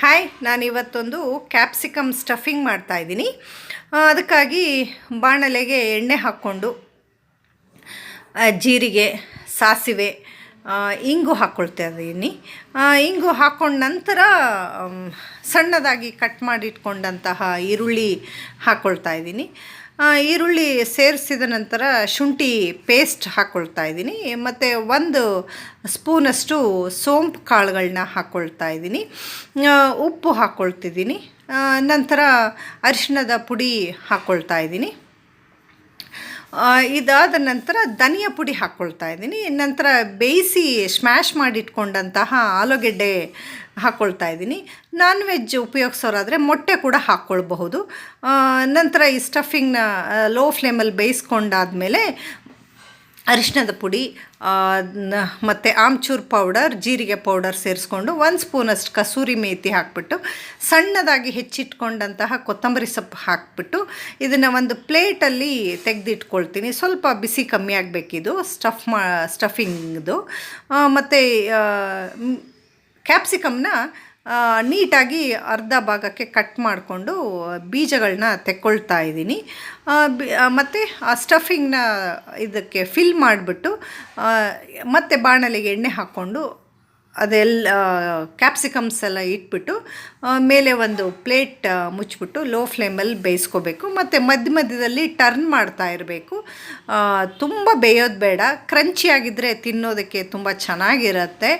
Hi, ನಾನಿವತ್ತೊಂದು capsicum stuffing ಮಾಡ್ತಾಯಿದ್ದೀನಿ. ಅದಕ್ಕಾಗಿ ಬಾಣಲೆಗೆ ಎಣ್ಣೆ ಹಾಕ್ಕೊಂಡು ಜೀರಿಗೆ, ಸಾಸಿವೆ, ಇಂಗು ಹಾಕ್ಕೊಳ್ತಾ ಇದ್ದೀನಿ. ಇಂಗು ಹಾಕ್ಕೊಂಡ ನಂತರ ಸಣ್ಣದಾಗಿ ಕಟ್ ಮಾಡಿಟ್ಕೊಂಡಂತಹ ಈರುಳ್ಳಿ ಹಾಕ್ಕೊಳ್ತಾ ಇದ್ದೀನಿ. ಈರುಳ್ಳಿ ಸೇರಿಸಿದ ನಂತರ ಶುಂಠಿ ಪೇಸ್ಟ್ ಹಾಕ್ಕೊಳ್ತಾ ಇದ್ದೀನಿ. ಮತ್ತು 1 ಸ್ಪೂನಷ್ಟು ಸೋಂಪು ಕಾಳುಗಳನ್ನ ಹಾಕ್ಕೊಳ್ತಾ ಇದ್ದೀನಿ. ಉಪ್ಪು ಹಾಕ್ಕೊಳ್ತಿದ್ದೀನಿ. ನಂತರ ಅರಿಶಿಣದ ಪುಡಿ ಹಾಕ್ಕೊಳ್ತಾ ಇದ್ದೀನಿ. ಇದಾದ ನಂತರ ಧನಿಯಾ ಪುಡಿ ಹಾಕ್ಕೊಳ್ತಾ ಇದ್ದೀನಿ. ನಂತರ ಬೇಯಿಸಿ ಸ್ಮ್ಯಾಶ್ ಮಾಡಿಟ್ಕೊಂಡಂತಹ ಆಲೂಗೆಡ್ಡೆ ಹಾಕ್ಕೊಳ್ತಾ ಇದ್ದೀನಿ. ನಾನ್ ವೆಜ್ ಉಪಯೋಗಿಸೋರಾದರೆ ಮೊಟ್ಟೆ ಕೂಡ ಹಾಕ್ಕೊಳ್ಬಹುದು. ನಂತರ ಈ ಸ್ಟಫಿಂಗ್ನ ಲೋ ಫ್ಲೇಮಲ್ಲಿ ಬೇಯಿಸ್ಕೊಂಡಾದಮೇಲೆ ಅರಿಶಿಣದ ಪುಡಿ ಮತ್ತು ಆಮ್ಚೂರ್ ಪೌಡರ್, ಜೀರಿಗೆ ಪೌಡರ್ ಸೇರಿಸ್ಕೊಂಡು 1 ಸ್ಪೂನಷ್ಟು ಕಸೂರಿ ಮೇಥಿ ಹಾಕ್ಬಿಟ್ಟು ಸಣ್ಣದಾಗಿ ಹೆಚ್ಚಿಟ್ಕೊಂಡಂತಹ ಕೊತ್ತಂಬರಿ ಸೊಪ್ಪು ಹಾಕ್ಬಿಟ್ಟು ಇದನ್ನು ಒಂದು ಪ್ಲೇಟಲ್ಲಿ ತೆಗೆದಿಟ್ಕೊಳ್ತೀನಿ. ಸ್ವಲ್ಪ ಬಿಸಿ ಕಮ್ಮಿ ಆಗಬೇಕಿದು ಸ್ಟಫಿಂಗ್ದು. ಮತ್ತು ಕ್ಯಾಪ್ಸಿಕಮ್ನ ನೀಟಾಗಿ ಅರ್ಧ ಭಾಗಕ್ಕೆ ಕಟ್ ಮಾಡಿಕೊಂಡು ಬೀಜಗಳನ್ನ ತೆಕ್ಕೊಳ್ತಾ ಇದ್ದೀನಿ. ಮತ್ತು ಆ ಸ್ಟಫಿಂಗ್ನ ಇದಕ್ಕೆ ಫಿಲ್ ಮಾಡಿಬಿಟ್ಟು ಮತ್ತು ಬಾಣಲೆಗೆ ಎಣ್ಣೆ ಹಾಕ್ಕೊಂಡು ಅದೆಲ್ಲ ಕ್ಯಾಪ್ಸಿಕಮ್ಸ್ ಎಲ್ಲ ಇಟ್ಬಿಟ್ಟು ಮೇಲೆ ಒಂದು ಪ್ಲೇಟ್ ಮುಚ್ಚಿಬಿಟ್ಟು ಲೋ ಫ್ಲೇಮಲ್ಲಿ ಬೇಯಿಸ್ಕೋಬೇಕು. ಮತ್ತು ಮಧ್ಯದಲ್ಲಿ ಟರ್ನ್ ಮಾಡ್ತಾ ಇರಬೇಕು. ತುಂಬ ಬೇಯೋದು ಬೇಡ. ಕ್ರಂಚಿಯಾಗಿದ್ದರೆ ತಿನ್ನೋದಕ್ಕೆ ತುಂಬ ಚೆನ್ನಾಗಿರುತ್ತೆ.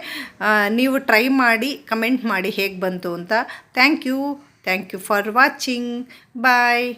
ನೀವು ಟ್ರೈ ಮಾಡಿ ಕಮೆಂಟ್ ಮಾಡಿ ಹೇಗೆ ಬಂತು ಅಂತ. Thank you for watching. Bye.